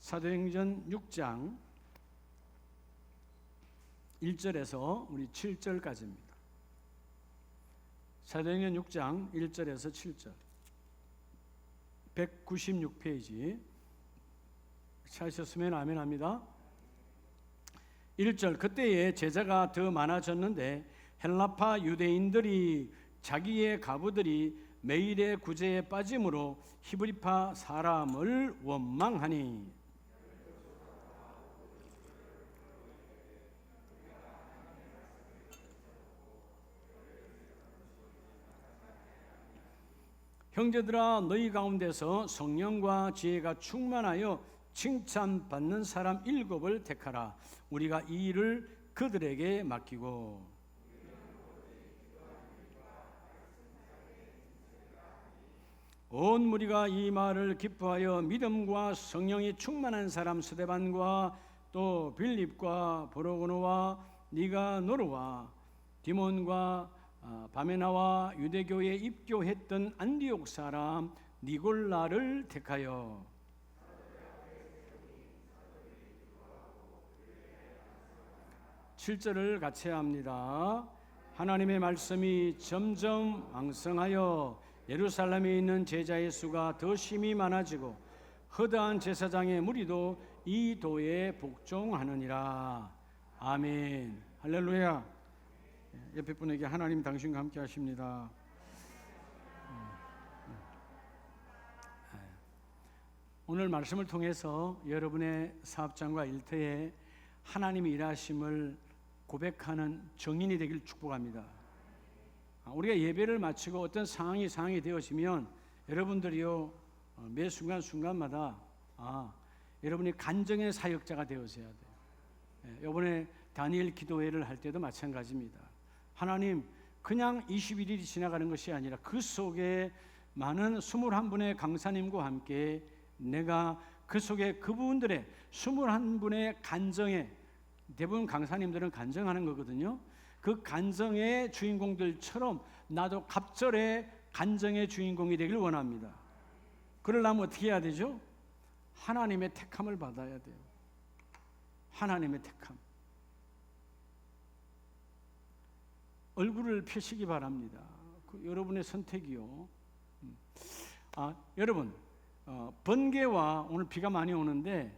사도행전 6장 1절에서 우리 7절까지입니다. 사도행전 6장 1절에서 7절 196페이지 찾으셨으면 아멘 합니다. 1절 그때에 제자가 더 많아졌는데 헬라파 유대인들이 자기의 가부들이 매일의 구제에 빠짐으로 히브리파 사람을 원망하니 형제들아 너희 가운데서 성령과 지혜가 충만하여 칭찬받는 사람 7을 택하라. 우리가 이 일을 그들에게 맡기고 온 무리가 이 말을 기뻐하여 믿음과 성령이 충만한 사람 스데반과 또 빌립과 보로고노와 니가노르와 디몬과 바메나와 유대교에 입교했던 안디옥 사람 니골라를 택하여 7절을 같이 합니다. 하나님의 말씀이 점점 왕성하여 예루살렘에 있는 제자의 수가 더 심히 많아지고 허다한 제사장의 무리도 이 도에 복종하느니라. 아멘. 할렐루야. 옆에 분에게 하나님 당신과 함께 하십니다. 오늘 말씀을 통해서 여러분의 사업장과 일터에 하나님의 일하심을 고백하는 정인이 되길 축복합니다. 우리가 예배를 마치고 어떤 상황이 되어지면 여러분들이요 매 순간마다 여러분이 간정의 사역자가 되어서야 돼요. 이번에 다니엘 기도회를 할 때도 마찬가지입니다. 하나님 그냥 21일이 지나가는 것이 아니라 그 속에 많은 21분의 강사님과 함께 내가 그 속에 그분들의 21분의 간정에 대부분 강사님들은 간정하는 거거든요. 그 간정의 주인공들처럼 나도 갑절의 간정의 주인공이 되길 원합니다. 그러려면 어떻게 해야 되죠? 하나님의 택함을 받아야 돼요. 하나님의 택함. 얼굴을 펴시기 바랍니다. 여러분의 선택이요. 여러분 번개와 오늘 비가 많이 오는데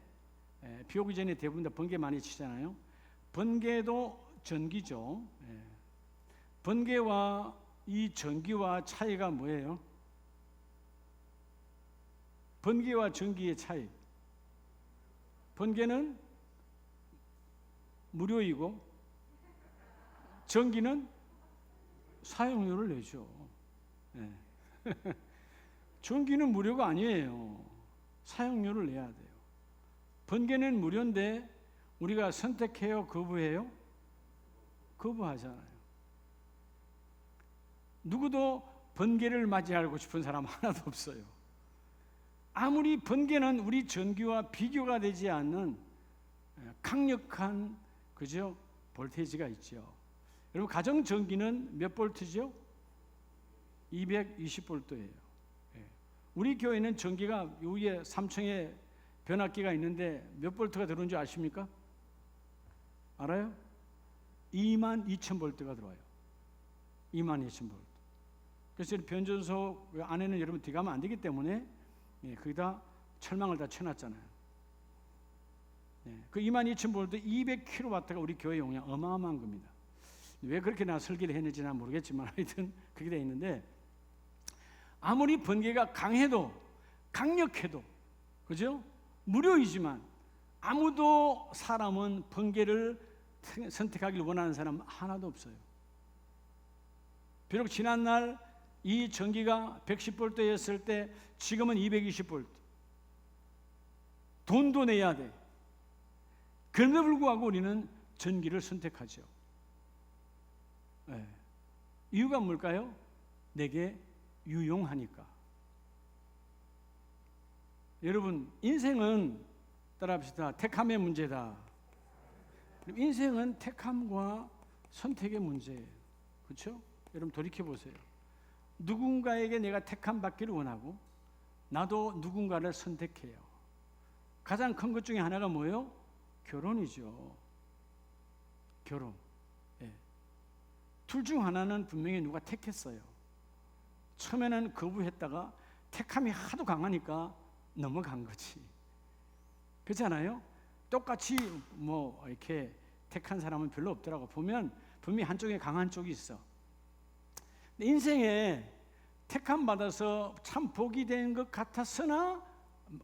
비 오기 전에 대부분 다 번개 많이 치잖아요. 번개도 전기죠. 번개와 이 전기와 차이가 뭐예요? 번개와 전기의 차이. 번개는 무료이고 전기는 사용료를 내죠. 전기는 무료가 아니에요. 사용료를 내야 돼요. 번개는 무료인데 우리가 선택해요? 거부해요? 거부하잖아요. 누구도 번개를 맞이하고 싶은 사람 하나도 없어요. 아무리 번개는 우리 전기와 비교가 되지 않는 강력한 그죠? 볼테이지가 있죠. 여러분 가정 전기는 몇 볼트죠? 220볼트예요. 우리 교회는 전기가 위에 3층에 변압기가 있는데 몇 볼트가 들어오는 줄 아십니까? 알아요? 22,000볼트가 들어와요. 22,000볼트. 그래서 변전소 안에는 여러분 들어가면 안 되기 때문에 거기다 철망을 다 쳐놨잖아요. 그 22,000볼트 200kW가 우리 교회 용량 어마어마한 겁니다. 왜 그렇게 나 설계를 했는지 난 모르겠지만 하여튼 그렇게 되어 있는데 아무리 번개가 강해도 강력해도 그죠? 무료이지만 아무도 사람은 번개를 선택하길 원하는 사람 하나도 없어요. 비록 지난날 이 전기가 110볼트였을 때 지금은 220볼트. 돈도 내야 돼. 그럼에도 불구하고 우리는 전기를 선택하죠. 이유가 뭘까요? 내게 유용하니까. 여러분 인생은 따라합시다. 택함의 문제다. 인생은 택함과 선택의 문제예요. 그렇죠? 여러분 돌이켜보세요. 누군가에게 내가 택함 받기를 원하고 나도 누군가를 선택해요. 가장 큰 것 중에 하나가 뭐예요? 결혼이죠. 결혼. 예. 둘 중 하나는 분명히 누가 택했어요. 처음에는 거부했다가 택함이 하도 강하니까 넘어간 거지. 그렇잖아요? 똑같이 뭐 이렇게 택한 사람은 별로 없더라고. 보면 분명히 한쪽에 강한 쪽이 있어. 인생에 택함 받아서 참 복이 된 것 같았으나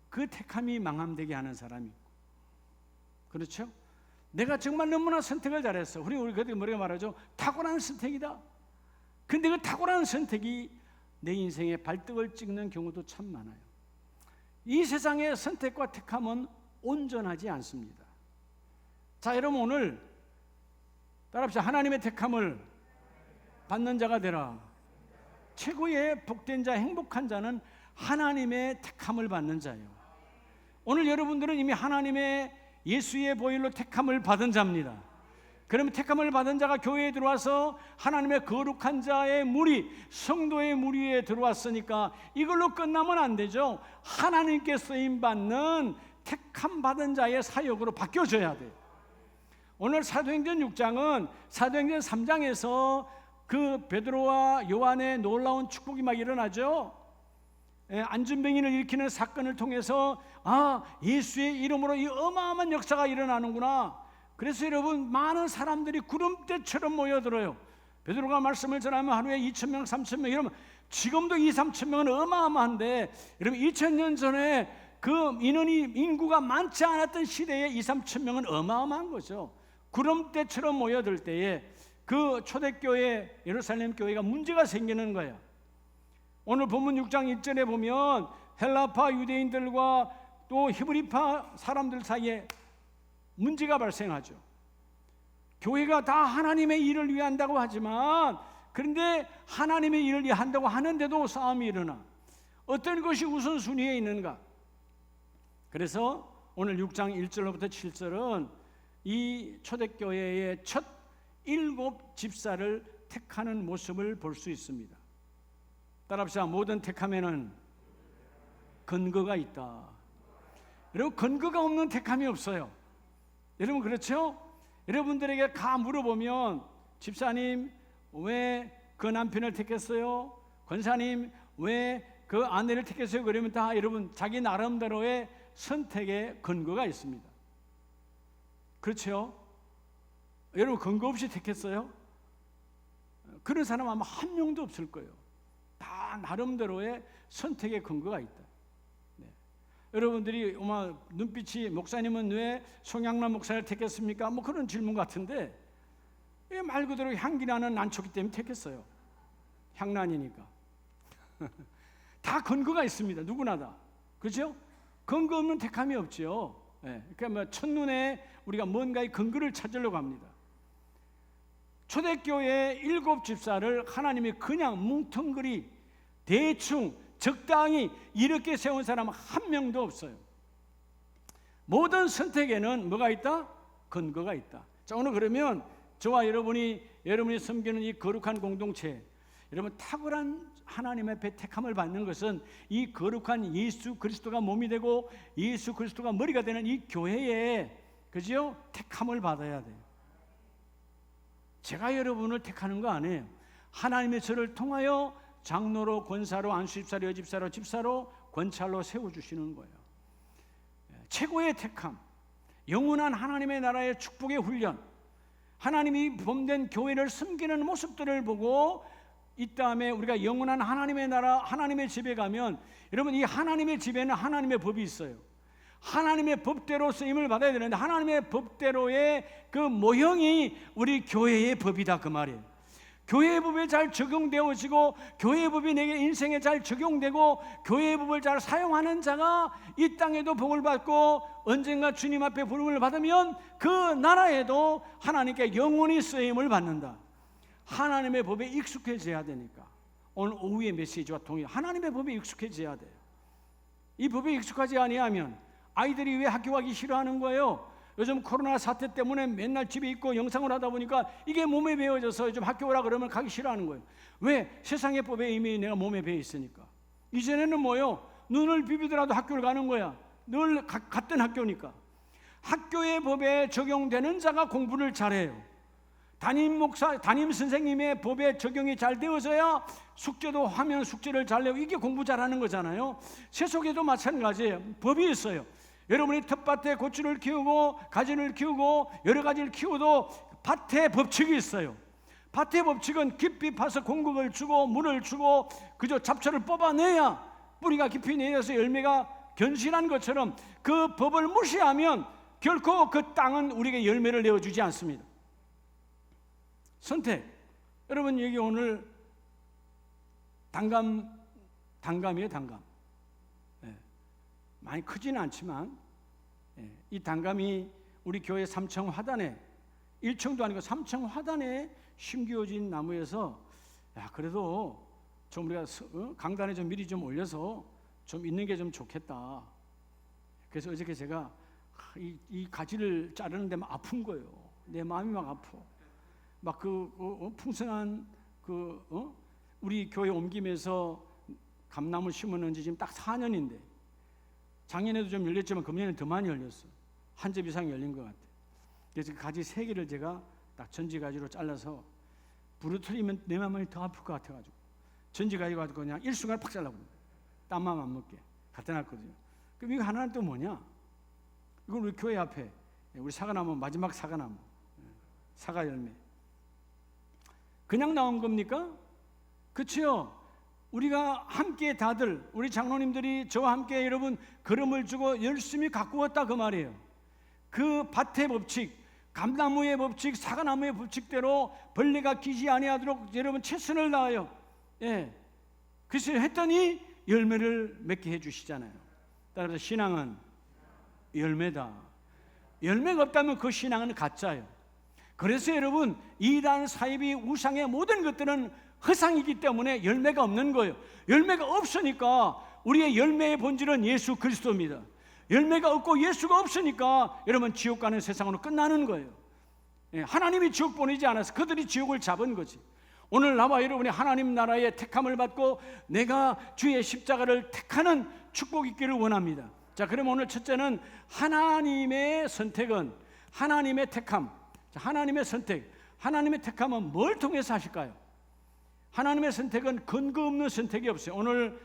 그 택함이 망함되게 하는 사람이 있고, 그렇죠? 내가 정말 너무나 선택을 잘했어. 우리 그때 뭐라고 말하죠? 탁월한 선택이다. 근데 그 탁월한 선택이 내 인생에 발등을 찍는 경우도 참 많아요. 이 세상의 선택과 택함은 온전하지 않습니다. 자, 여러분 오늘 따라합시다. 하나님의 택함을 받는 자가 되라. 최고의 복된 자, 행복한 자는 하나님의 택함을 받는 자예요. 오늘 여러분들은 이미 하나님의 예수의 보혈로 택함을 받은 자입니다. 그러면 택함을 받은 자가 교회에 들어와서 하나님의 거룩한 자의 무리, 성도의 무리에 들어왔으니까 이걸로 끝나면 안 되죠. 하나님께 쓰임받는 택함 받은 자의 사역으로 바뀌어져야 돼요. 오늘 사도행전 6장은 사도행전 3장에서 그 베드로와 요한의 놀라운 축복이 막 일어나죠. 안전병인을 일으키는 사건을 통해서 예수의 이름으로 이 어마어마한 역사가 일어나는구나. 그래서 여러분 많은 사람들이 구름대처럼 모여들어요. 베드로가 말씀을 전하면 하루에 2,000명, 3,000명 이러면 지금도 2, 3,000명은 어마어마한데, 여러분 2000년 전에 그 인구가 많지 않았던 시대에 2, 3,000명은 어마어마한 거죠. 구름대처럼 모여들 때에 그 초대교회 예루살렘 교회가 문제가 생기는 거예요. 오늘 본문 6장 1절에 보면 헬라파 유대인들과 또 히브리파 사람들 사이에 문제가 발생하죠. 교회가 다 하나님의 일을 위해 한다고 하지만, 그런데 하나님의 일을 위해 한다고 하는데도 싸움이 일어나. 어떤 것이 우선순위에 있는가? 그래서 오늘 6장 1절로부터 7절은 이 초대교회의 첫 7 집사를 택하는 모습을 볼 수 있습니다. 따라합시다. 모든 택함에는 근거가 있다. 여러분 근거가 없는 택함이 없어요. 여러분 그렇죠? 여러분들에게 가 물어보면 집사님 왜 그 남편을 택했어요? 권사님 왜 그 아내를 택했어요? 그러면 다 여러분 자기 나름대로의 선택의 근거가 있습니다. 그렇죠? 여러분 근거 없이 택했어요? 그런 사람 아마 한 명도 없을 거예요. 다 나름대로의 선택의 근거가 있다. 네. 여러분들이 아마 눈빛이 목사님은 왜 송양란 목사를 택했습니까? 뭐 그런 질문 같은데, 말 그대로 향기나는 난초기 때문에 택했어요. 향란이니까. 다 근거가 있습니다. 누구나 다. 그렇죠? 근거 없는 택함이 없죠. 네. 그러니까 뭐 첫눈에 우리가 뭔가의 근거를 찾으려고 합니다. 초대교회 7 집사를 하나님이 그냥 뭉텅그리 대충 적당히 이렇게 세운 사람 한 명도 없어요. 모든 선택에는 뭐가 있다? 근거가 있다. 자, 오늘 그러면 저와 여러분이 섬기는 이 거룩한 공동체, 여러분 탁월한 하나님 앞에 택함을 받는 것은 이 거룩한 예수 그리스도가 몸이 되고 예수 그리스도가 머리가 되는 이 교회에, 그죠? 택함을 받아야 돼요. 제가 여러분을 택하는 거 아니에요. 하나님의 저를 통하여 장로로, 권사로, 안수집사로, 여집사로, 집사로, 권찰로 세워주시는 거예요. 최고의 택함, 영원한 하나님의 나라의 축복의 훈련, 하나님이 범된 교회를 섬기는 모습들을 보고 이 다음에 우리가 영원한 하나님의 나라, 하나님의 집에 가면, 여러분 이 하나님의 집에는 하나님의 법이 있어요. 하나님의 법대로 쓰임을 받아야 되는데, 하나님의 법대로의 그 모형이 우리 교회의 법이다 그 말이에요. 교회의 법에 잘 적용되어지고 교회의 법이 내게 인생에 잘 적용되고 교회의 법을 잘 사용하는 자가 이 땅에도 복을 받고 언젠가 주님 앞에 부름을 받으면 그 나라에도 하나님께 영원히 쓰임을 받는다. 하나님의 법에 익숙해져야 되니까 오늘 오후의 메시지와 동일해 하나님의 법에 익숙해져야 돼요. 이 법에 익숙하지 아니하면 아이들이 왜 학교 가기 싫어하는 거예요? 요즘 코로나 사태 때문에 맨날 집에 있고 영상을 하다 보니까 이게 몸에 배어져서 요즘 학교 오라 그러면 가기 싫어하는 거예요. 왜? 세상의 법에 이미 내가 몸에 배어 있으니까. 이전에는 뭐요? 눈을 비비더라도 학교를 가는 거야. 늘 같은 학교니까. 학교의 법에 적용되는 자가 공부를 잘해요. 담임 선생님의 법에 적용이 잘 되어져야 숙제도 하면 숙제를 잘 내고, 이게 공부 잘하는 거잖아요. 세속에도 마찬가지예요. 법이 있어요. 여러분이 텃밭에 고추를 키우고 가지를 키우고 여러 가지를 키워도 밭에 법칙이 있어요. 밭의 법칙은 깊이 파서 공급을 주고 물을 주고 그저 잡초를 뽑아내야 뿌리가 깊이 내려서 열매가 견실한 것처럼, 그 법을 무시하면 결코 그 땅은 우리에게 열매를 내어주지 않습니다. 선택. 여러분, 여기 오늘 단감이에요. 단감. 많이 크지는 않지만 이 단감이 우리 교회 3층 화단에, 1층도 아니고 3층 화단에 심겨진 나무에서, 그래도 좀 우리가 강단에 좀 미리 좀 올려서 좀 있는 게 좀 좋겠다. 그래서 어저께 제가 이 가지를 자르는 데만 아픈 거예요. 내 마음이 막 아파. 막 풍성한 우리 교회 옮기면서 감나무 심었는 지 지금 딱 4년인데, 작년에도 좀 열렸지만 금년에는 더 많이 열렸어. 한 접 이상 열린 것 같아. 그래서 그 가지 3개를 제가 딱 전지가지로 잘라서 부러뜨리면 내 마음이 더 아플 것 같아가지고 전지가지 가지고 그냥 일순간에 팍 잘라버려. 땀만 안 먹게 갖다 놨거든요. 그럼 이거 하나는 또 뭐냐? 이건 우리 교회 앞에 우리 사과나무, 마지막 사과나무, 사과 열매. 그냥 나온 겁니까? 그렇죠. 우리가 함께 다들, 우리 장로님들이 저와 함께 여러분 걸음을 주고 열심히 가꾸었다 그 말이에요. 그 밭의 법칙, 감나무의 법칙, 사과나무의 법칙대로 벌레가 끼지 아니하도록 여러분 최선을 다하여, 그래서 했더니 열매를 맺게 해주시잖아요. 따라서 신앙은 열매다. 열매가 없다면 그 신앙은 가짜예요. 그래서 여러분, 이단, 사이비, 우상의 모든 것들은 허상이기 때문에 열매가 없는 거예요. 열매가 없으니까 우리의 열매의 본질은 예수 그리스도입니다. 열매가 없고 예수가 없으니까 여러분 지옥 가는 세상으로 끝나는 거예요. 하나님이 지옥 보내지 않아서 그들이 지옥을 잡은 거지. 오늘 나와 여러분이 하나님 나라의 택함을 받고 내가 주의 십자가를 택하는 축복이 있기를 원합니다. 자, 그럼 오늘 첫째는 하나님의 선택은, 하나님의 택함. 자, 하나님의 선택. 하나님의 택함은 뭘 통해서 하실까요? 하나님의 선택은 근거 없는 선택이 없어요. 오늘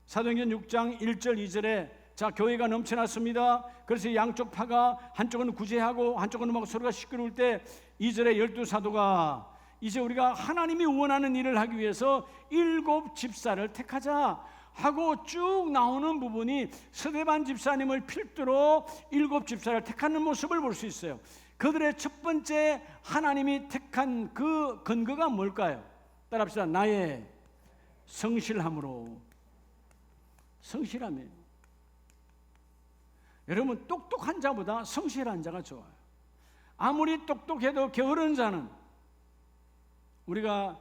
사도행전 6장 1절 2절에 자, 교회가 넘쳐났습니다. 그래서 양쪽 파가 한쪽은 구제하고 한쪽은 막 서로가 시끄러울 때 2절에 12사도가 이제 우리가 하나님이 원하는 일을 하기 위해서 7 집사를 택하자 하고 쭉 나오는 부분이 스데반 집사님을 필두로 7 집사를 택하는 모습을 볼 수 있어요. 그들의 첫 번째 하나님이 택한 그 근거가 뭘까요? 따라합시다. 나의 성실함으로. 성실함이에요. 여러분, 똑똑한 자보다 성실한 자가 좋아요. 아무리 똑똑해도 게으른 자는, 우리가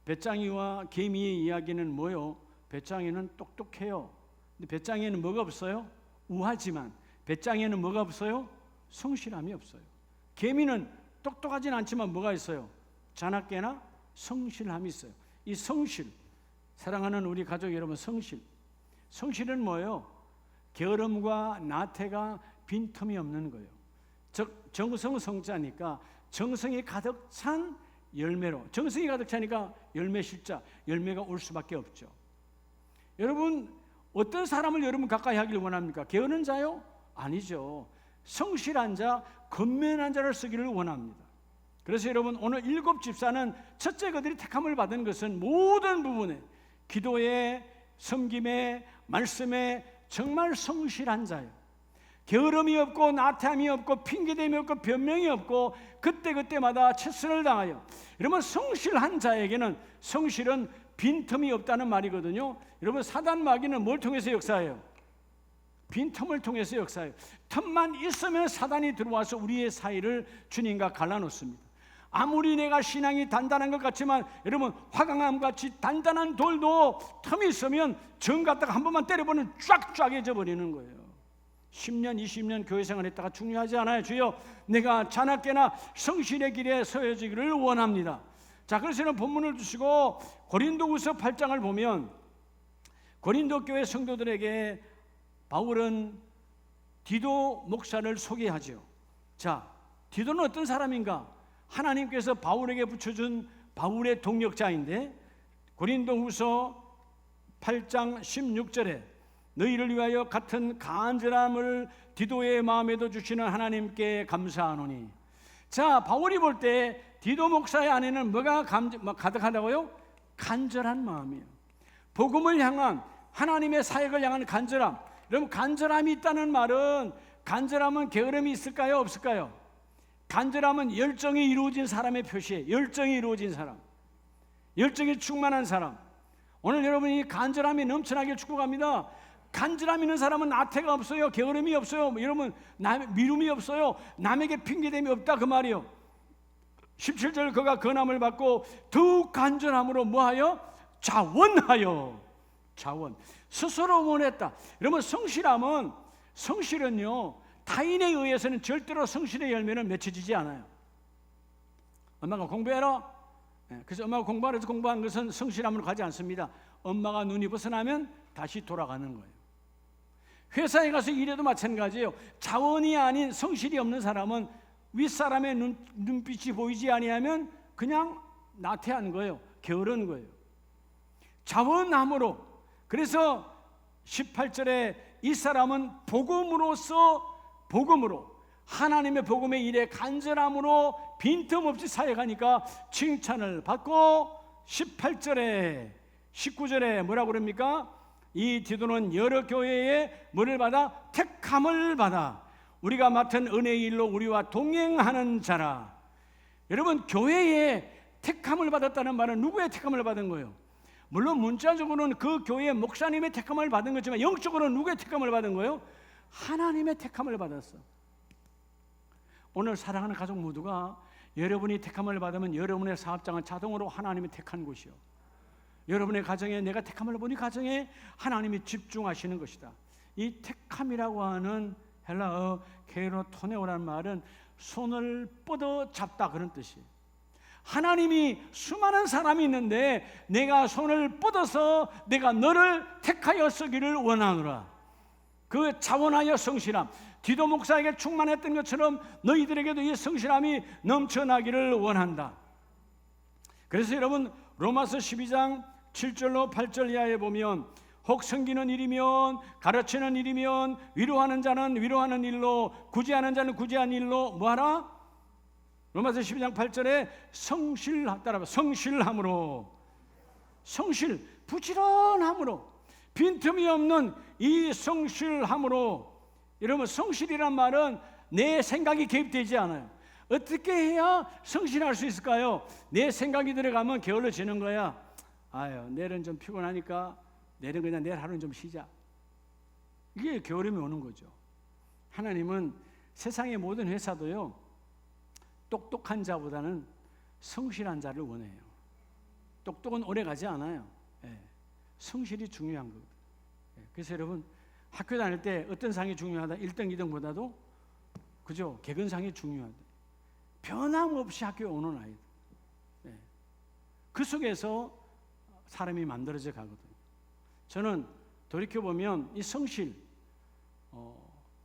배짱이와 개미의 이야기는 뭐요? 배짱이는 똑똑해요. 근데 배짱이는 뭐가 없어요? 우하지만 배짱이는 뭐가 없어요? 성실함이 없어요. 개미는 똑똑하진 않지만 뭐가 있어요? 자나깨나 성실함이 있어요. 이 성실, 사랑하는 우리 가족 여러분, 성실은 뭐예요? 게으름과 나태가 빈틈이 없는 거예요. 즉 정성 성자니까 정성이 가득 찬 열매로, 정성이 가득 차니까 열매 실자, 열매가 올 수밖에 없죠. 여러분, 어떤 사람을 여러분 가까이 하기를 원합니까? 게으른 자요? 아니죠. 성실한 자, 건면한 자를 쓰기를 원합니다. 그래서 여러분, 오늘 7 집사는 첫째 그들이 택함을 받은 것은 모든 부분에, 기도에, 섬김에, 말씀에 정말 성실한 자예요. 게으름이 없고 나태함이 없고 핑계됨이 없고 변명이 없고 그때그때마다 최선을 다하여. 여러분, 성실한 자에게는, 성실은 빈틈이 없다는 말이거든요. 여러분, 사단 마귀는 뭘 통해서 역사해요? 빈틈을 통해서 역사해요. 틈만 있으면 사단이 들어와서 우리의 사이를 주님과 갈라놓습니다. 아무리 내가 신앙이 단단한 것 같지만 여러분, 화강암같이 단단한 돌도 틈이 있으면 정 갖다가 한 번만 때려보면 쫙쫙해져 버리는 거예요. 10년 20년 교회 생활했다가 중요하지 않아요. 주여, 내가 자나깨나 성실의 길에 서여지기를 원합니다. 자, 그래서 본문을 주시고 고린도후서 8장을 보면 고린도 교회 성도들에게 바울은 디도 목사를 소개하죠. 자, 디도는 어떤 사람인가? 하나님께서 바울에게 붙여준 바울의 동력자인데, 고린도후서 8장 16절에 너희를 위하여 같은 간절함을 디도의 마음에도 주시는 하나님께 감사하노니. 자, 바울이 볼 때 디도 목사의 안에는 뭐가 가득하다고요? 간절한 마음이에요. 복음을 향한, 하나님의 사역을 향한 간절함. 여러분, 간절함이 있다는 말은, 간절함은 게으름이 있을까요? 없을까요? 간절함은 열정이 이루어진 사람의 표시예요. 열정이 이루어진 사람, 열정이 충만한 사람. 오늘 여러분이 간절함이 넘쳐나길 축복합니다. 간절함 있는 사람은 나태가 없어요. 게으름이 없어요. 여러분, 미움이 없어요. 남에게 핑계됨이 없다, 그 말이요. 17절, 그가 건함을 받고 더욱 간절함으로 뭐하여? 자원하여. 자원, 스스로 원했다. 여러분, 성실은요, 타인에 의해서는 절대로 성실의 열매는 맺혀지지 않아요. 엄마가 공부해라. 그래서 엄마가 공부하라 해서 공부한 것은 성실함으로 가지 않습니다. 엄마가 눈이 벗어나면 다시 돌아가는 거예요. 회사에 가서 일해도 마찬가지예요. 자원이 아닌 성실이 없는 사람은 윗사람의 눈빛이 보이지 아니하면 그냥 나태한 거예요. 게으른 거예요. 자원함으로. 그래서 18절에 이 사람은 복음으로 하나님의 복음의 일에 간절함으로 빈틈없이 사역하니까 칭찬을 받고, 18절에 19절에 뭐라고 그럽니까? 이 디도는 여러 교회에 뭐를 받아? 택함을 받아 우리가 맡은 은혜의 일로 우리와 동행하는 자라. 여러분, 교회에 택함을 받았다는 말은 누구의 택함을 받은 거예요? 물론 문자적으로는 그 교회 목사님의 택함을 받은 거지만 영적으로는 누구의 택함을 받은 거예요? 하나님의 택함을 받았어. 오늘 사랑하는 가족 모두가 여러분이 택함을 받으면 여러분의 사업장은 자동으로 하나님이 택한 곳이요. 여러분의 가정에, 내가 택함을 보니 가정에 하나님이 집중하시는 것이다. 이 택함이라고 하는 헬라어 케이로토네오라는 말은 손을 뻗어 잡다, 그런 뜻이에요. 하나님이 수많은 사람이 있는데 내가 손을 뻗어서 내가 너를 택하여 쓰기를 원하노라. 그 자원하여 성실함, 디도 목사에게 충만했던 것처럼 너희들에게도 이 성실함이 넘쳐나기를 원한다. 그래서 여러분, 로마서 12장 7절로 8절 이하에 보면, 혹 섬기는 일이면, 가르치는 일이면, 위로하는 자는 위로하는 일로, 구제하는 자는 구제하는 일로 뭐하라? 로마서 12장 8절에 성실함으로, 부지런함으로, 빈틈이 없는 이 성실함으로. 여러분, 성실이란 말은 내 생각이 개입되지 않아요. 어떻게 해야 성실할 수 있을까요? 내 생각이 들어가면 게을러지는 거야. 아유, 내일은 좀 피곤하니까 내일은 그냥 내일 하루는 좀 쉬자. 이게 게으름이 오는 거죠. 하나님은 세상의 모든 회사도요, 똑똑한 자보다는 성실한 자를 원해요. 똑똑은 오래 가지 않아요. 성실이 중요한 거거든요. 그래서 여러분, 학교 다닐 때 어떤 상이 중요하다? 1등, 2등보다도 그죠? 개근상이 중요하다. 변함없이 학교에 오는 아이들. 그 속에서 사람이 만들어져 가거든요. 저는 돌이켜보면 이 성실,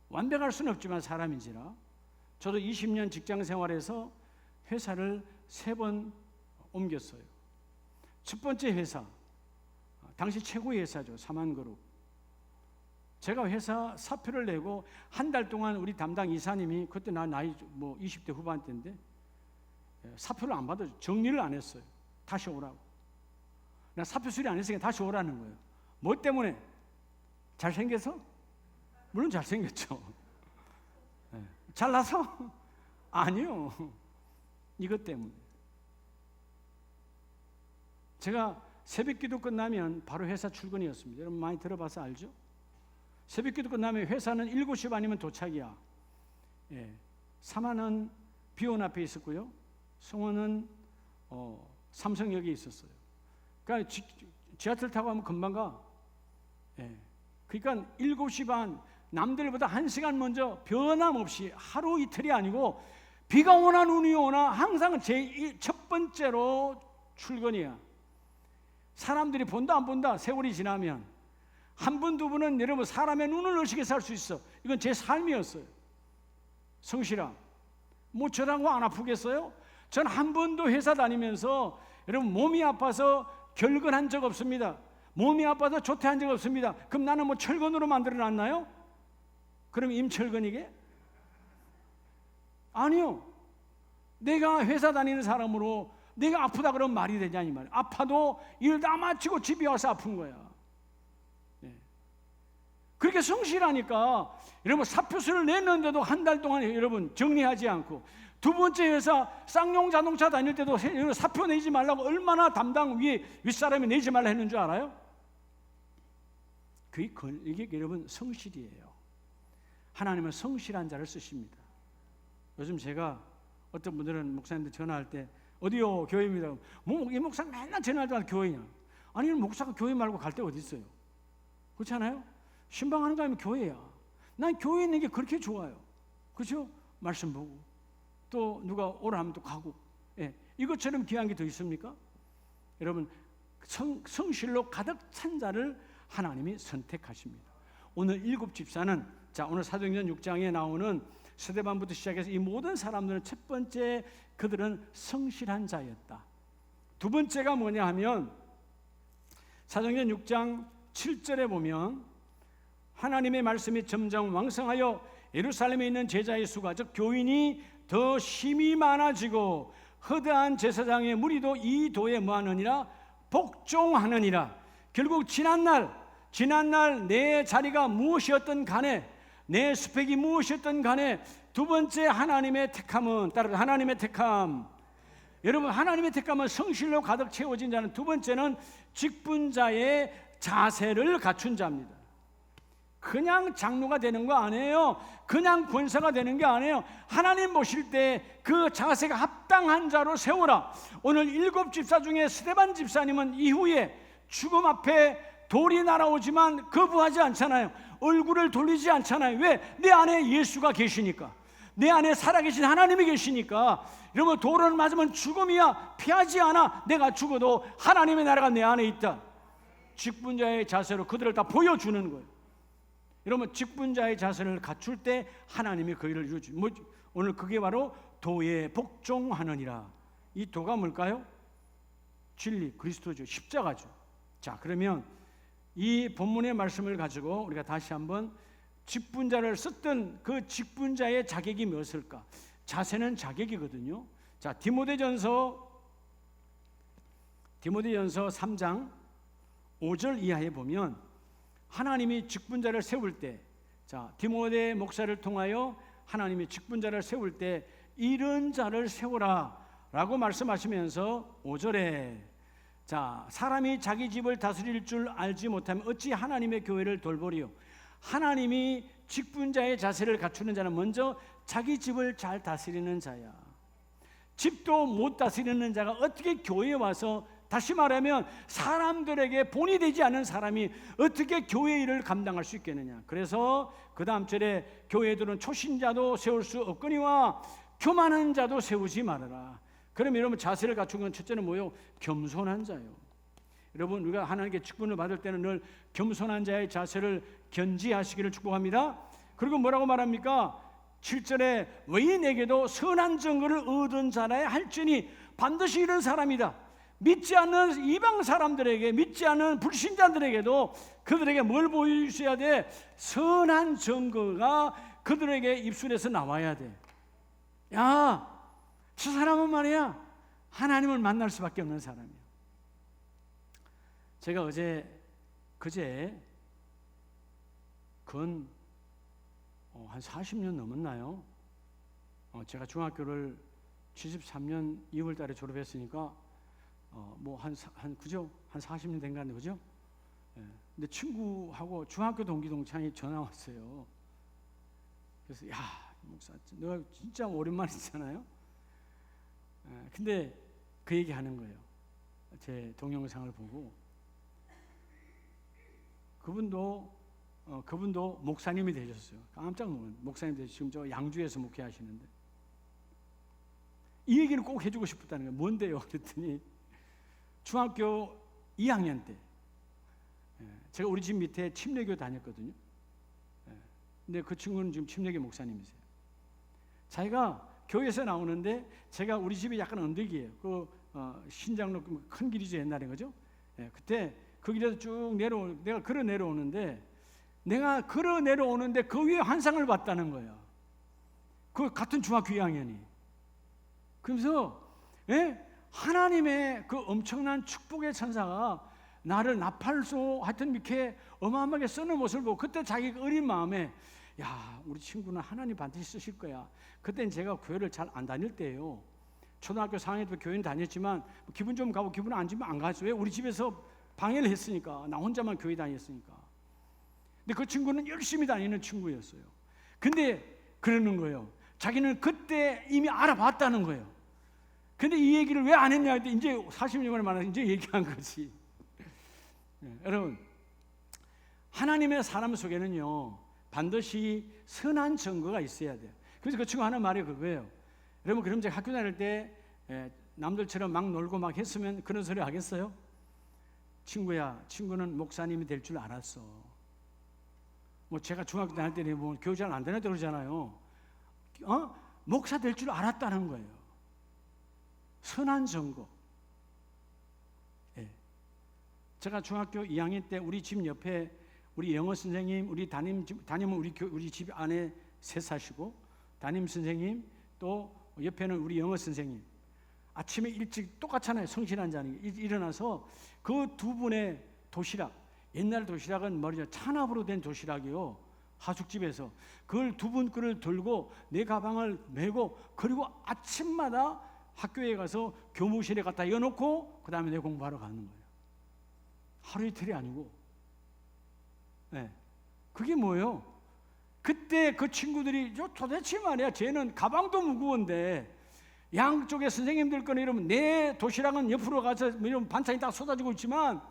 완벽할 수는 없지만 사람인지라, 저도 20년 직장 생활에서 회사를 3번 옮겼어요. 첫 번째 회사, 당시 최고의 회사죠. 사만그룹. 제가 회사 사표를 내고 한 달 동안 우리 담당 이사님이, 그때 나 나이 20대 후반 때인데, 사표를 안 받아줘. 정리를 안 했어요. 다시 오라고. 나 사표 수리 안 했으니까 다시 오라는 거예요. 뭐 때문에? 잘생겨서? 물론 잘생겼죠. 잘나서? 아니요. 이것 때문에. 제가 새벽기도 끝나면 바로 회사 출근이었습니다. 여러분 많이 들어봐서 알죠? 새벽기도 끝나면 회사는 7시 반이면 도착이야. 사만은 비원 앞에 있었고요. 성원은 삼성역에 있었어요. 그러니까 지하철 타고 가면 금방 가. 그러니까 7시 반, 남들보다 1시간 먼저 변함없이, 하루 이틀이 아니고 비가 오나 눈이 오나 항상 첫 번째로 출근이야. 사람들이 본다 안 본다, 세월이 지나면 한 분, 두 분은 여러분 사람의 눈을 의식해 살 수 있어. 이건 제 삶이었어요. 성실함. 뭐 저라고 안 아프겠어요? 전 한 번도 회사 다니면서 여러분 몸이 아파서 결근한 적 없습니다. 몸이 아파서 조퇴한 적 없습니다. 그럼 나는 뭐 철근으로 만들어 놨나요? 그럼 임철근이게? 아니요. 내가 회사 다니는 사람으로 내가 아프다 그러면 말이 되냐 이 말이야. 아파도 일 다 마치고 집에 와서 아픈 거야. 네. 그렇게 성실하니까 여러분 사표서를 냈는데도 한 달 동안 여러분 정리하지 않고, 두 번째 회사 쌍용 자동차 다닐 때도 사표 내지 말라고 얼마나 담당 위에 윗사람이 내지 말라 했는 줄 알아요? 이게 여러분 성실이에요. 하나님은 성실한 자를 쓰십니다. 요즘 제가 어떤 분들은 목사님들 전화할 때 어디요? 교회입니다. 뭐 이 목사 맨날 전화할 때마다 교회냐? 아니 목사가 교회 말고 갈 데 어디 있어요? 그렇지 않아요? 신방하는 거 아니면 교회야. 난 교회에 있는 게 그렇게 좋아요. 그렇죠? 말씀 보고 또 누가 오라 하면 또 가고. 예. 이것처럼 귀한 게 더 있습니까? 여러분 성실로 가득 찬 자를 하나님이 선택하십니다. 오늘 7 집사는 자 오늘 사도행전 6장에 나오는 스데반부터 시작해서 이 모든 사람들은 첫 번째 그들은 성실한 자였다. 두 번째가 뭐냐 하면 사도행전 6장 7절에 보면 하나님의 말씀이 점점 왕성하여 예루살렘에 있는 제자의 수가 즉 교인이 더 심히 많아지고 허다한 제사장의 무리도 이 도에 뭐하느니라 복종하느니라. 결국 지난날 내 자리가 무엇이었던 간에 내 스펙이 무엇이었던 간에 두 번째 하나님의 택함은 따라서 하나님의 택함. 여러분 하나님의 택함은 성실로 가득 채워진 자는 두 번째는 직분자의 자세를 갖춘 자입니다. 그냥 장로가 되는 거 아니에요. 그냥 권사가 되는 게 아니에요. 하나님 보실 때 그 자세가 합당한 자로 세우라. 오늘 7 집사 중에 스데반 집사님은 이후에 죽음 앞에 돌이 날아오지만 거부하지 않잖아요. 얼굴을 돌리지 않잖아요. 왜? 내 안에 예수가 계시니까. 내 안에 살아계신 하나님이 계시니까. 여러분 돌을 맞으면 죽음이야. 피하지 않아. 내가 죽어도 하나님의 나라가 내 안에 있다. 직분자의 자세로 그들을 다 보여주는 거예요. 여러분 직분자의 자세를 갖출 때 하나님이 그 일을 이루어주. 오늘 그게 바로 도에 복종하느니라. 이 도가 뭘까요? 진리, 그리스도죠. 십자가죠. 자 그러면 이 본문의 말씀을 가지고 우리가 다시 한번 직분자를 썼던 그 직분자의 자격이 무엇일까? 자세는 자격이거든요. 자 디모데전서 3장 5절 이하에 보면 하나님이 직분자를 세울 때, 자 디모데 목사를 통하여 하나님이 직분자를 세울 때 이런 자를 세우라 라고 말씀하시면서 5절에 자 사람이 자기 집을 다스릴 줄 알지 못하면 어찌 하나님의 교회를 돌보리요. 하나님이 직분자의 자세를 갖추는 자는 먼저 자기 집을 잘 다스리는 자야. 집도 못 다스리는 자가 어떻게 교회에 와서, 다시 말하면 사람들에게 본이 되지 않은 사람이 어떻게 교회 일을 감당할 수 있겠느냐. 그래서 그 다음 절에 교회들은 초신자도 세울 수 없거니와 교만한 자도 세우지 말아라. 그럼 여러분 자세를 갖춘 건 첫째는 뭐예요? 겸손한 자예요. 여러분 우리가 하나님께 직분을 받을 때는 늘 겸손한 자의 자세를 견지하시기를 축복합니다. 그리고 뭐라고 말합니까? 7절에 외인에게도 선한 증거를 얻은 자라야 할지니 반드시 이런 사람이다. 믿지 않는 이방 사람들에게, 믿지 않는 불신자들에게도 그들에게 뭘 보여주셔야 돼? 선한 증거가 그들에게 입술에서 나와야 돼. 야, 저 사람은 말이야 하나님을 만날 수밖에 없는 사람이야. 제가 그제 한 40년 넘었나요? 제가 중학교를 73년 2월 달에 졸업했으니까 그죠? 한 40년 된 거 같네요. 그죠? 예. 근데 친구하고 중학교 동기 동창이 전화 왔어요. 그래서 야, 목사, 내가 진짜 오랜만이잖아요. 예. 근데 그 얘기 하는 거예요. 제 동영상을 보고 그분도 목사님이 되셨어요. 깜짝 놀랐어요. 목사님 되셔서 지금 저 양주에서 목회하시는데 이 얘기를 꼭 해주고 싶었다는 거예요. 뭔데요? 그랬더니 중학교 2학년 때 제가 우리 집 밑에 침례교 다녔거든요. 근데 그 친구는 지금 침례교 목사님이세요. 자기가 교회에서 나오는데 제가 우리 집이 약간 언덕이에요. 신장로 큰 길이죠, 옛날에. 그죠? 그때 그 길에서 쭉 내가 걸어 내려오는데 그 위에 환상을 봤다는 거예요. 그 같은 중학교 2학년이. 그러면서 하나님의 그 엄청난 축복의 천사가 나를 나팔소 하여튼 이렇게 어마어마하게 쓰는 모습을 보고 그때 자기가 어린 마음에 야, 우리 친구는 하나님 반드시 쓰실 거야. 그때는 제가 교회를 잘 안 다닐 때예요. 초등학교 4학년 때 교회는 다녔지만 기분 좀 가고 기분 안 좋으면 안 가죠. 왜? 우리 집에서 방해를 했으니까. 나 혼자만 교회 다녔으니까. 근데 그 친구는 열심히 다니는 친구였어요. 근데 그러는 거예요. 자기는 그때 이미 알아봤다는 거예요. 근데 이 얘기를 왜 안 했냐 했더니 이제 40년을 만나서 이제 얘기한 거지. 여러분, 하나님의 사람 속에는요 반드시 선한 증거가 있어야 돼요. 그래서 그 친구 하는 말이 그거예요. 여러분, 그럼 제가 학교 다닐 때 남들처럼 막 놀고 막 했으면 그런 소리 하겠어요? 친구야, 친구는 목사님이 될 줄 알았어. 뭐 제가 중학교 다닐 때 뭐 교회 잘 안 다녔다고 그러잖아요. 목사 될 줄 알았다는 거예요. 선한 증거. 제가 중학교 2학년 때 우리 집 옆에 우리 영어 선생님, 우리 담임은 우리 집 안에 셋 사시고 담임 선생님 또 옆에는 우리 영어 선생님. 아침에 일찍 똑같잖아요. 성실한 자니 일어나서 그 두 분의 도시락, 옛날 도시락은 뭐죠? 찬압으로 된 도시락이요. 하숙집에서 그걸 두 분 끓을 들고 내 가방을 메고 그리고 아침마다 학교에 가서 교무실에 갖다 여놓고 그 다음에 내 공부하러 가는 거예요. 하루 이틀이 아니고. 그게 뭐예요? 그때 그 친구들이 도대체 말이야, 쟤는 가방도 무거운데 양쪽에 선생님들 거는 이러면 내 도시락은 옆으로 가서 이런 반찬이 다 쏟아지고 있지만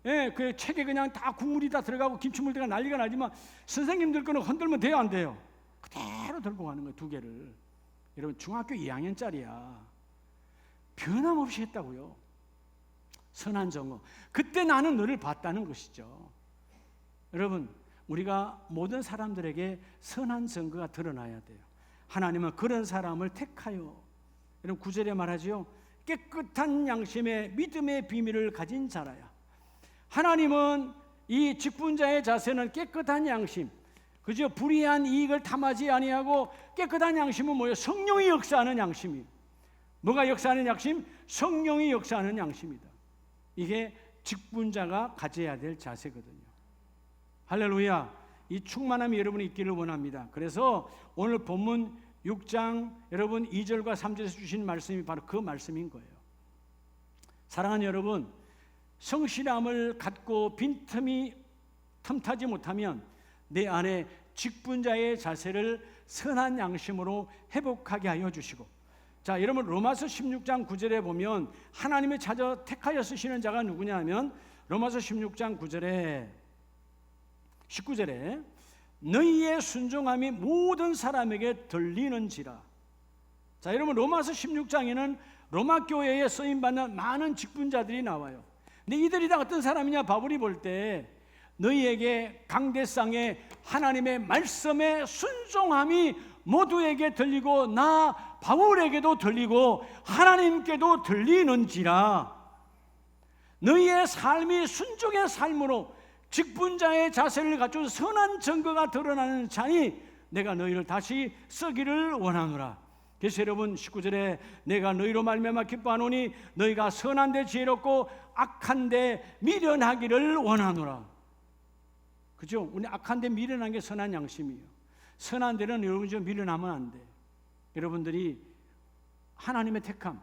그 책에 그냥 다 국물이 다 들어가고 김치물들가 난리가 나지만 선생님들 거는 흔들면 돼요, 안 돼요? 그대로 들고 가는 거예요, 두 개를. 여러분, 중학교 2학년짜리야. 변함없이 했다고요. 선한 증거. 그때 나는 너를 봤다는 것이죠. 여러분, 우리가 모든 사람들에게 선한 증거가 드러나야 돼요. 하나님은 그런 사람을 택하여, 여러분 9절에 말하죠. 깨끗한 양심의 믿음의 비밀을 가진 자라야. 하나님은 이 직분자의 자세는 깨끗한 양심, 그저 불의한 이익을 탐하지 아니하고, 깨끗한 양심은 뭐예요? 성령이 역사하는 양심이에요. 뭐가 역사하는 양심? 성령이 역사하는 양심이다. 이게 직분자가 가져야 될 자세거든요. 할렐루야. 이 충만함이 여러분이 있기를 원합니다. 그래서 오늘 본문 6장 여러분 2절과 3절에서 주신 말씀이 바로 그 말씀인 거예요. 사랑하는 여러분, 성실함을 갖고 빈틈이 틈타지 못하면 내 안에 직분자의 자세를 선한 양심으로 회복하게 하여 주시고, 자, 여러분 로마서 16장 9절에 보면 하나님의 찾아 택하여 쓰시는 자가 누구냐 하면 로마서 16장 19절에 너희의 순종함이 모든 사람에게 들리는지라. 자, 여러분 로마서 16장에는 로마 교회에 쓰임받는 많은 직분자들이 나와요. 근데 이들이 다 어떤 사람이냐? 바울이 볼 때 너희에게 강대상에 하나님의 말씀에 순종함이 모두에게 들리고 나 바울에게도 들리고 하나님께도 들리는지라. 너희의 삶이 순종의 삶으로 직분자의 자세를 갖춘 선한 증거가 드러나는 자니 내가 너희를 다시 쓰기를 원하노라. 그래서 여러분 19절에 내가 너희로 말미암아 기뻐하노니 너희가 선한 데 지혜롭고 악한 데 미련하기를 원하노라. 그죠? 우리 악한 데 미련한 게 선한 양심이에요. 선한 데는 여러분 좀 미련하면 안 돼. 여러분들이 하나님의 택함,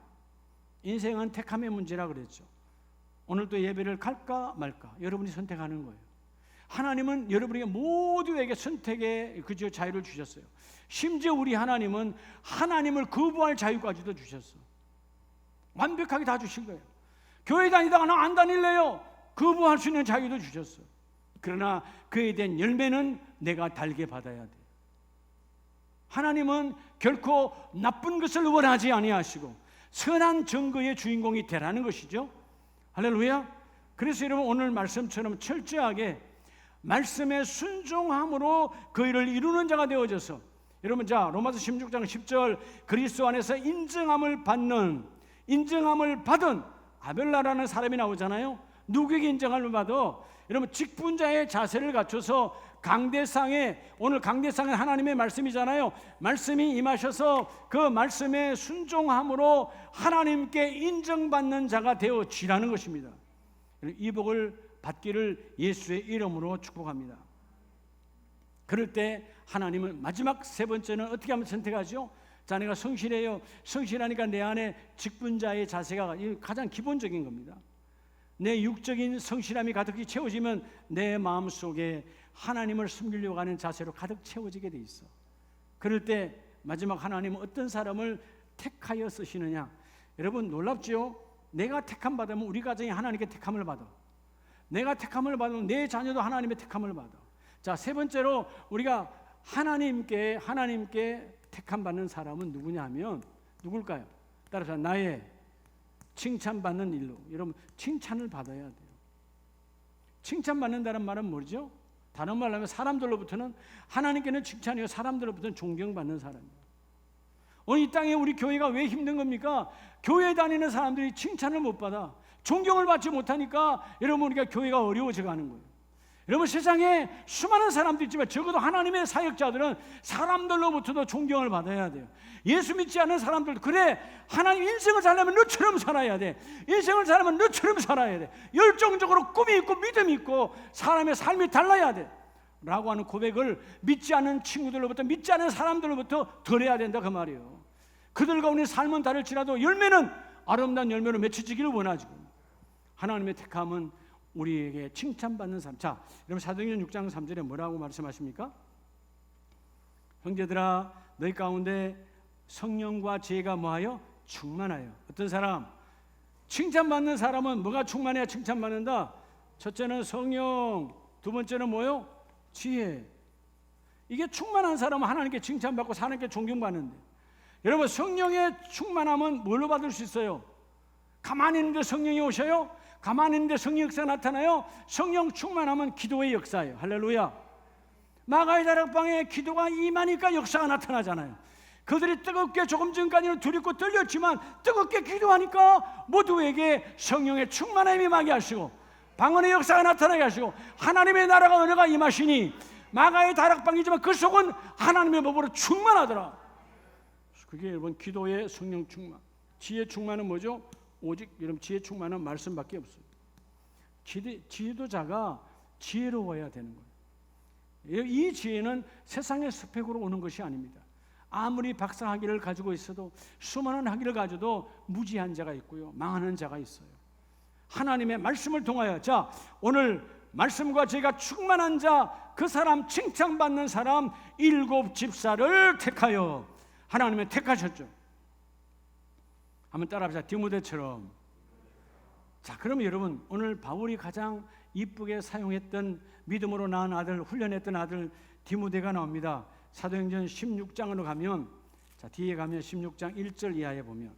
인생은 택함의 문제라 그랬죠. 오늘도 예배를 갈까 말까 여러분이 선택하는 거예요. 하나님은 여러분에게 모두에게 선택의 그저 자유를 주셨어요. 심지어 우리 하나님은 하나님을 거부할 자유까지도 주셨어. 완벽하게 다 주신 거예요. 교회 다니다가 나 안 다닐래요, 거부할 수 있는 자유도 주셨어. 그러나 그에 대한 열매는 내가 달게 받아야 돼. 하나님은 결코 나쁜 것을 원하지 아니하시고 선한 증거의 주인공이 되라는 것이죠. 할렐루야. 그래서 여러분 오늘 말씀처럼 철저하게 말씀에 순종함으로 그 일을 이루는 자가 되어져서, 여러분 자 로마서 16장 10절 그리스도 안에서 인정함을 받은 아벨라라는 사람이 나오잖아요. 누구에게 인정함을 받아? 여러분 직분자의 자세를 갖춰서 강대상에, 오늘 강대상은 하나님의 말씀이잖아요. 말씀이 임하셔서 그 말씀에 순종함으로 하나님께 인정받는 자가 되어지라는 것입니다. 이 복을 받기를 예수의 이름으로 축복합니다. 그럴 때 하나님은 마지막 세 번째는 어떻게 하면 선택하죠? 자, 내가 성실해요. 성실하니까 내 안에 직분자의 자세가 가장 기본적인 겁니다. 내 육적인 성실함이 가득히 채워지면 내 마음속에 하나님을 섬기려고 하는 자세로 가득 채워지게 돼 있어. 그럴 때 마지막 하나님은 어떤 사람을 택하여 쓰시느냐? 여러분 놀랍죠? 내가 택함 받으면 우리 가정이 하나님께 택함을 받아. 내가 택함을 받으면 내 자녀도 하나님의 택함을 받아. 자, 세 번째로 우리가 하나님께 택함 받는 사람은 누구냐 하면 누굴까요? 따라서 나의 칭찬받는 일로. 여러분 칭찬을 받아야 돼요. 칭찬받는다는 말은 뭐죠? 다른 말로 하면 사람들로부터는, 하나님께는 칭찬이요 사람들로부터는 존경받는 사람이에요. 오늘 이 땅에 우리 교회가 왜 힘든 겁니까? 교회 다니는 사람들이 칭찬을 못 받아, 존경을 받지 못하니까 여러분 우리가 교회가 어려워져 가는 거예요. 여러분 세상에 수많은 사람도 있지만 적어도 하나님의 사역자들은 사람들로부터도 존경을 받아야 돼요. 예수 믿지 않는 사람들도 그래, 하나님 인생을 살려면 너처럼 살아야 돼. 인생을 살려면 너처럼 살아야 돼. 열정적으로 꿈이 있고 믿음이 있고 사람의 삶이 달라야 돼 라고 하는 고백을 믿지 않는 친구들로부터, 믿지 않는 사람들로부터 들어야 된다 그 말이에요. 그들 가운데 삶은 다를지라도 열매는 아름다운 열매로 맺혀지기를 원하죠. 하나님의 택함은 우리에게 칭찬받는 사람. 자, 여러분 사도행전 6장 3절에 뭐라고 말씀하십니까? 형제들아 너희 가운데 성령과 지혜가 뭐하여? 충만하여. 어떤 사람? 칭찬받는 사람은 뭐가 충만해야 칭찬받는다? 첫째는 성령, 두 번째는 뭐요? 지혜. 이게 충만한 사람은 하나님께 칭찬받고 하나님께 존경받는데, 여러분 성령의 충만함은 뭘로 받을 수 있어요? 가만히 있는데 성령이 오셔요? 가만히 있는데 성령 역사가 나타나요? 성령 충만함은 기도의 역사예요. 할렐루야. 마가의 다락방에 기도가 임하니까 역사가 나타나잖아요. 그들이 뜨겁게, 조금 전까지는 두렵고 떨렸지만 뜨겁게 기도하니까 모두에게 성령의 충만함이 임하게 하시고 방언의 역사가 나타나게 하시고 하나님의 나라가 은혜가 임하시니 마가의 다락방이지만 그 속은 하나님의 법으로 충만하더라. 그게 여러분 기도의 성령 충만. 지혜 충만은 뭐죠? 오직 여러분 지혜 충만은 말씀밖에 없어요. 지도자가 지혜로워야 되는 거예요. 이 지혜는 세상의 스펙으로 오는 것이 아닙니다. 아무리 박사 학위를 가지고 있어도, 수많은 학위를 가져도 무지한 자가 있고요, 망하는 자가 있어요. 하나님의 말씀을 통하여, 자 오늘 말씀과 지혜가 충만한 자, 그 사람 칭찬받는 사람 7 집사를 택하여 하나님은 택하셨죠. 한번 따라합시다. 디모데처럼. 자, 그러면 여러분 오늘 바울이 가장 이쁘게 사용했던 믿음으로 낳은 아들, 훈련했던 아들 디모데가 나옵니다. 사도행전 16장으로 가면, 자 뒤에 가면 16장 1절 이하에 보면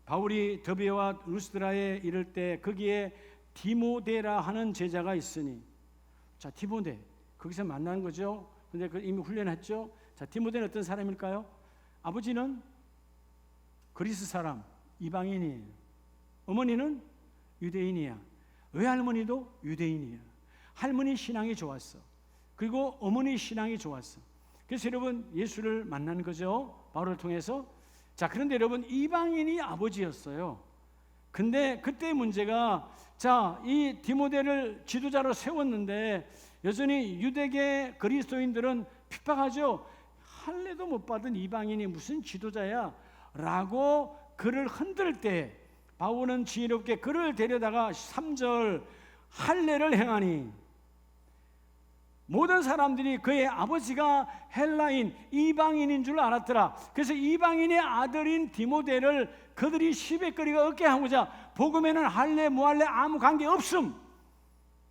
바울이 더베와 루스드라에 이를 때 거기에 디모데라 하는 제자가 있으니, 자 디모데 거기서 만난 거죠. 근데 그 이미 훈련했죠. 자 디모데는 어떤 사람일까요? 아버지는 그리스 사람, 이방인이에요. 어머니는 유대인이야. 외할머니도 유대인이야. 할머니 신앙이 좋았어. 그리고 어머니 신앙이 좋았어. 그래서 여러분 예수를 만난 거죠, 바울을 통해서. 자, 그런데 여러분 이방인이 아버지였어요. 근데 그때 문제가, 자, 이 디모데를 지도자로 세웠는데 여전히 유대계 그리스도인들은 핍박하죠. 할례도 못 받은 이방인이 무슨 지도자야 라고 그를 흔들 때 바울은 지혜롭게 그를 데려다가 3절 할례를 행하니 모든 사람들이 그의 아버지가 헬라인, 이방인인 줄 알았더라. 그래서 이방인의 아들인 디모데를 그들이 시베거리가 없게 하고자, 복음에는 할례, 무할례 아무 관계 없음.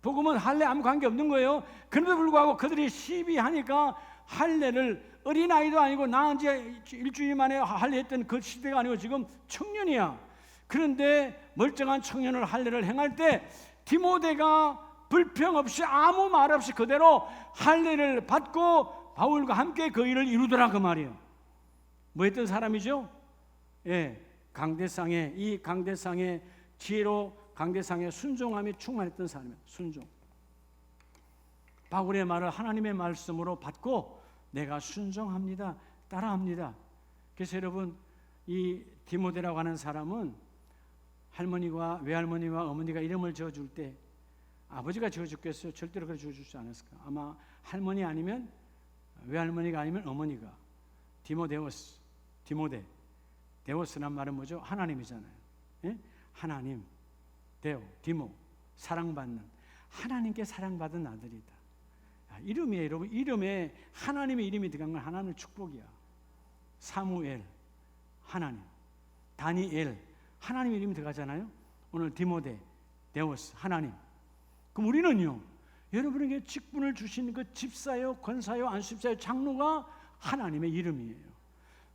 복음은 할례 아무 관계 없는 거예요. 그런데도 불구하고 그들이 시비하니까 할례를, 어린아이도 아니고 낳은 지 일주일 만에 할례했던 그 시대가 아니고 지금 청년이야. 그런데 멀쩡한 청년을 할례를 행할 때 디모데가 불평 없이 아무 말 없이 그대로 할례를 받고 바울과 함께 그 일을 이루더라 그 말이에요. 뭐 했던 사람이죠? 예, 강대상에, 이 강대상의 지혜로 강대상의 순종함이 충만했던 사람이에요. 순종. 바울의 말을 하나님의 말씀으로 받고 내가 순종합니다, 따라합니다. 그래서 여러분, 이 디모데라고 하는 사람은 할머니와 외할머니와 어머니가 이름을 지어줄 때 아버지가 지어줬겠어요? 절대로 그렇게 지어주지 않았을까? 아마 할머니 아니면 외할머니가 아니면 어머니가. 디모데오스, 디모데. 데오스란 말은 뭐죠? 하나님이잖아요. 예? 하나님, 데오, 디모, 사랑받는, 하나님께 사랑받은 아들이다. 이름이에요, 여러분. 이름에 하나님의 이름이 들어간 건 하나님의 축복이야. 사무엘, 하나님. 다니엘, 하나님의 이름이 들어가잖아요. 오늘 디모데, 데오스, 하나님. 그럼 우리는요, 여러분에게 직분을 주신 그 집사요, 권사요, 안수집사요, 장로가 하나님의 이름이에요.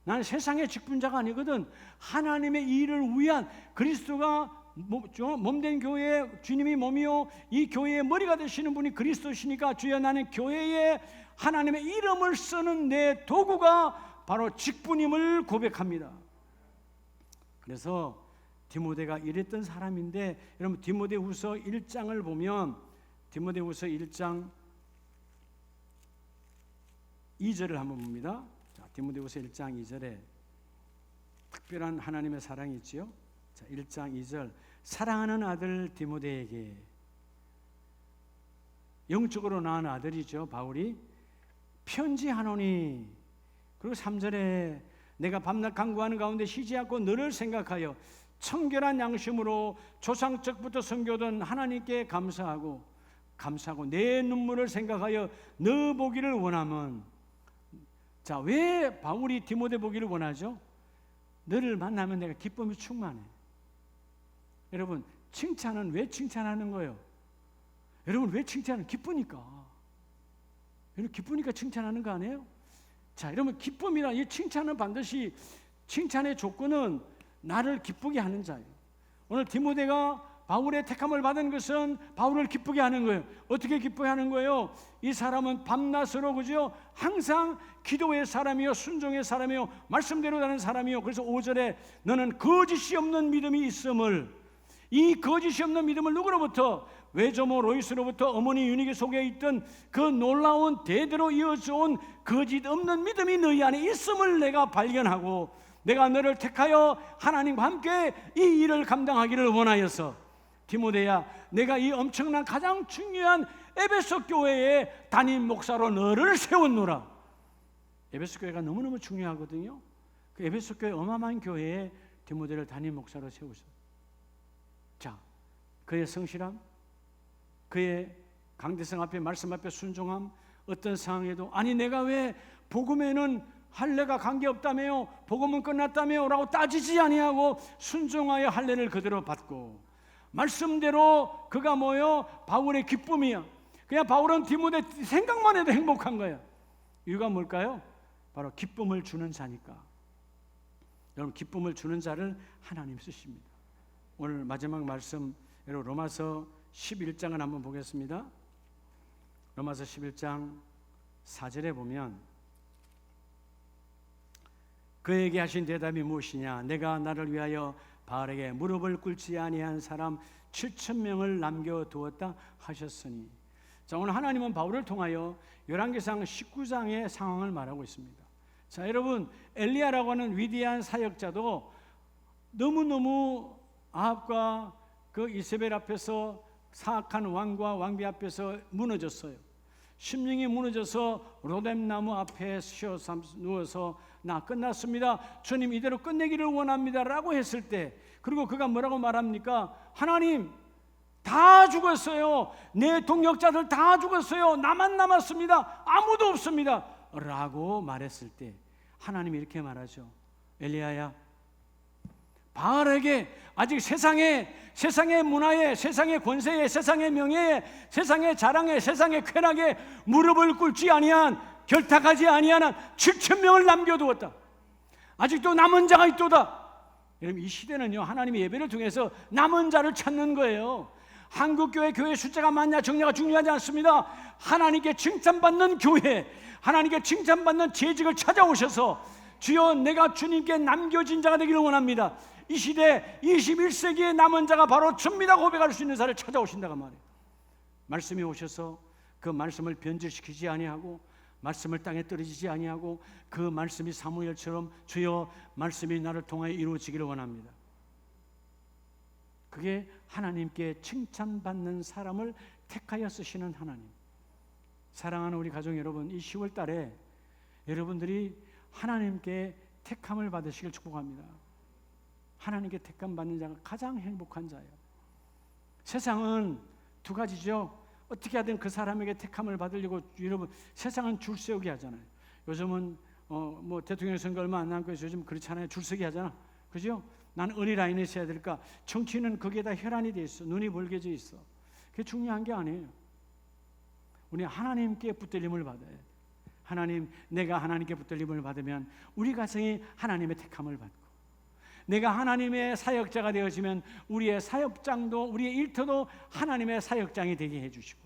나는 세상의 직분자가 아니거든. 하나님의 일을 위한 그리스도가 몸된 교회의 주님이 몸이요, 이 교회의 머리가 되시는 분이 그리스도시니까 주여 나는 교회에 하나님의 이름을 쓰는 내 도구가 바로 직분임을 고백합니다. 그래서 디모데가 이랬던 사람인데, 여러분 디모데후서 1장을 보면 디모데후서 1장 2절을 한번 봅니다. 자, 디모데후서 1장 2절에 특별한 하나님의 사랑이 있지요. 자, 1장 2절. 사랑하는 아들 디모데에게, 영적으로 낳은 아들이죠, 바울이 편지하노니. 그리고 3절에 내가 밤낮 간구하는 가운데 쉬지 않고 너를 생각하여 청결한 양심으로 조상적부터 섬겨던 하나님께 감사하고 내 눈물을 생각하여 너 보기를 원하면. 자, 왜 바울이 디모데 보기를 원하죠? 너를 만나면 내가 기쁨이 충만해. 여러분, 칭찬은 왜 칭찬하는 거예요? 여러분, 왜 칭찬은? 기쁘니까. 여러분, 기쁘니까 칭찬하는 거 아니에요? 자, 여러분, 기쁨이란, 이 칭찬은 반드시, 칭찬의 조건은 나를 기쁘게 하는 자예요. 오늘 디모데가 바울의 택함을 받은 것은 바울을 기쁘게 하는 거예요. 어떻게 기쁘게 하는 거예요? 이 사람은 밤낮으로, 그죠? 항상 기도의 사람이요, 순종의 사람이요, 말씀대로 가는 사람이요. 그래서 5절에 너는 거짓이 없는 믿음이 있음을, 이 거짓이 없는 믿음을 누구로부터? 외조모 로이스로부터 어머니 유니게 속에 있던 그 놀라운 대대로 이어져 온 거짓 없는 믿음이 너희 안에 있음을 내가 발견하고 내가 너를 택하여 하나님과 함께 이 일을 감당하기를 원하여서 디모데야, 내가 이 엄청난 가장 중요한 에베소 교회의 담임 목사로 너를 세웠노라. 에베소 교회가 너무너무 중요하거든요. 그 에베소 교회 어마어마한 교회에 디모데를 담임 목사로 세우셨어요. 자, 그의 성실함, 그의 강대상 앞에, 말씀 앞에 순종함, 어떤 상황에도 아니 내가 왜 복음에는 할례가 관계없다며요, 복음은 끝났다며요 라고 따지지 아니하고 순종하여 할례를 그대로 받고, 말씀대로 그가 뭐요? 바울의 기쁨이야. 그냥 바울은 디모데 생각만 해도 행복한 거야. 이유가 뭘까요? 바로 기쁨을 주는 자니까. 여러분, 기쁨을 주는 자를 하나님 쓰십니다. 오늘 마지막 말씀, 여러분 로마서 11장을 한번 보겠습니다. 로마서 11장 4절에 보면 그에게 하신 대답이 무엇이냐? 내가 나를 위하여 바울에게 무릎을 꿇지 아니한 사람 7,000명을 남겨두었다 하셨으니. 자, 오늘 하나님은 바울을 통하여 열왕기상 19장의 상황을 말하고 있습니다. 자, 여러분, 엘리야라고 하는 위대한 사역자도 너무너무 아합과 그 이세벨 앞에서, 사악한 왕과 왕비 앞에서 무너졌어요. 심령이 무너져서 로뎀나무 앞에 쉬어 누워서 나 끝났습니다, 주님 이대로 끝내기를 원합니다 라고 했을 때, 그리고 그가 뭐라고 말합니까? 하나님, 다 죽었어요. 내 동역자들 다 죽었어요. 나만 남았습니다. 아무도 없습니다 라고 말했을 때 하나님이 이렇게 말하죠. 엘리야야, 바알에게 아직 세상의 문화에, 세상의 권세에, 세상의 명예에, 세상의 자랑에, 세상의 쾌락에 무릎을 꿇지 아니한, 결탁하지 아니한 7,000명을 남겨두었다. 아직도 남은 자가 있도다. 여러분, 이 시대는요, 하나님의 예배를 통해서 남은 자를 찾는 거예요. 한국교회 교회 숫자가 많냐 적냐가 중요하지 않습니다. 하나님께 칭찬받는 교회, 하나님께 칭찬받는 재직을 찾아오셔서 주여 내가 주님께 남겨진 자가 되기를 원합니다. 이 시대 21세기의 남은 자가 바로 접니다 고백할 수 있는 자를 찾아오신다고 말이에요. 말씀이 오셔서 그 말씀을 변질시키지 아니하고 말씀을 땅에 떨어지지 아니하고 그 말씀이 사무엘처럼 주여 말씀이 나를 통하여 이루어지기를 원합니다. 그게 하나님께 칭찬받는 사람을 택하여 쓰시는 하나님. 사랑하는 우리 가족 여러분, 이 10월 달에 여러분들이 하나님께 택함을 받으시길 축복합니다. 하나님께 택함 받는 자가 가장 행복한 자예요. 세상은 두 가지죠. 어떻게 하든 그 사람에게 택함을 받으려고 여러분 세상은 줄 세우기 하잖아요. 요즘은 뭐 대통령 선거 얼마 안 남고 요즘 그렇잖아요. 줄 서기 하잖아. 그죠? 나는 어느 라인에 있어야 될까? 정치는 거기에다 혈안이 돼 있어. 눈이 멀개져 있어. 그게 중요한 게 아니에요. 우리 하나님께 붙들림을 받아야 돼. 하나님, 내가 하나님께 붙들림을 받으면 우리 가정이 하나님의 택함을 받고, 내가 하나님의 사역자가 되어지면 우리의 사역장도 우리의 일터도 하나님의 사역장이 되게 해주시고,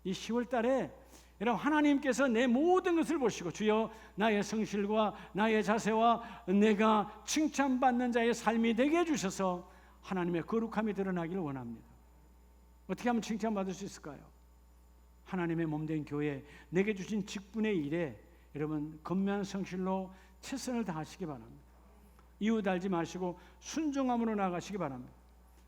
이 10월 달에 여러분 하나님께서 내 모든 것을 보시고 주여 나의 성실과 나의 자세와 내가 칭찬받는 자의 삶이 되게 해주셔서 하나님의 거룩함이 드러나기를 원합니다. 어떻게 하면 칭찬받을 수 있을까요? 하나님의 몸된 교회, 내게 주신 직분의 일에 여러분 건면한 성실로 최선을 다하시기 바랍니다. 이웃 알지 마시고 순종함으로 나아가시기 바랍니다.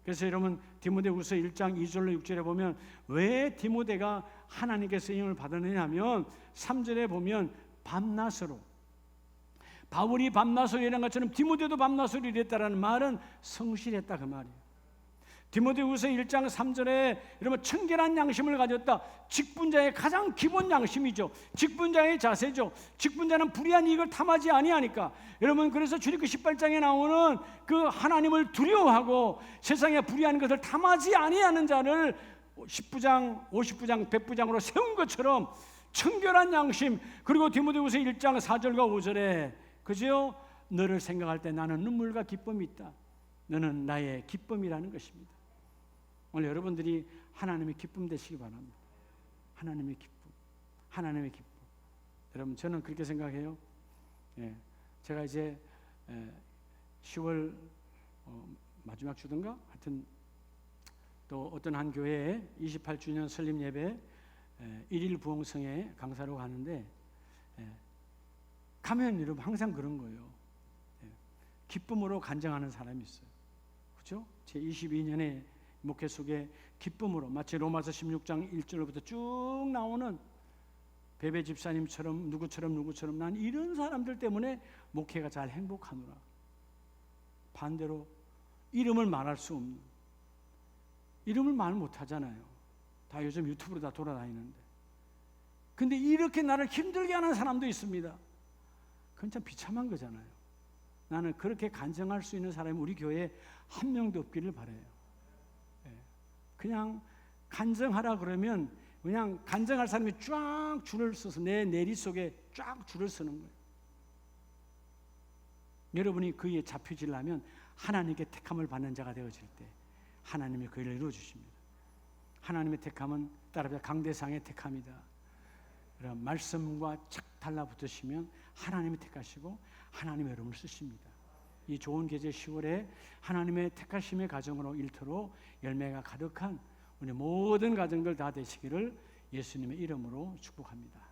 그래서 여러분 디모데후서 1장 2절로 6절에 보면 왜 디모데가 하나님께 쓰임을 받았느냐 하면 3절에 보면 밤낮으로, 바울이 밤낮으로 일한 것처럼 디모데도 밤낮으로 일했다라는 말은 성실했다 그 말이에요. 디모데후서 1장 3절에 여러분 청결한 양심을 가졌다. 직분자의 가장 기본 양심이죠. 직분자의 자세죠. 직분자는 불의한 이익을 탐하지 아니하니까. 여러분 그래서 출애굽기 18장에 나오는 그 하나님을 두려워하고 세상에 불의한 것을 탐하지 아니하는 자를 10부장, 50부장, 100부장으로 세운 것처럼 청결한 양심. 그리고 디모데후서 1장 4절과 5절에 그죠? 너를 생각할 때 나는 눈물과 기쁨이 있다. 너는 나의 기쁨이라는 것입니다. 오늘 여러분들이 하나님의 기쁨 되시기 바랍니다. 하나님의 기쁨, 하나님의 기쁨. 여러분 저는 그렇게 생각해요. 제가 이제 10월 마지막 주든가 하여튼 또 어떤 한 교회에 28주년 설립 예배 1일 부흥성에 강사로 가는데 가면 여러분 항상 그런 거예요. 기쁨으로 간증하는 사람이 있어요. 그렇죠? 제 22년의 목회 속에 기쁨으로 마치 로마서 16장 1절부터 쭉 나오는 베베 집사님처럼 누구처럼 난 이런 사람들 때문에 목회가 잘 행복하노라. 반대로 이름을 말할 수 없는, 이름을 말 못하잖아요. 다 요즘 유튜브로 다 돌아다니는데. 근데 이렇게 나를 힘들게 하는 사람도 있습니다. 그건 참 비참한 거잖아요. 나는 그렇게 간증할 수 있는 사람이 우리 교회에 한 명도 없기를 바라요. 그냥 간증하라 그러면 그냥 간증할 사람이 쫙 줄을 서서 내 내리 속에 쫙 줄을 서는 거예요. 여러분이 그에 잡혀지려면 하나님께 택함을 받는 자가 되어질 때 하나님이 그 일을 이루어 주십니다. 하나님의 택함은 따라서 강대상의 택함이다. 그럼 말씀과 착 달라붙으시면 하나님이 택하시고 하나님의 여러분을 쓰십니다. 이 좋은 계절 10월에 하나님의 택하심의 가정으로 일터로 열매가 가득한 우리 모든 가정들 다 되시기를 예수님의 이름으로 축복합니다.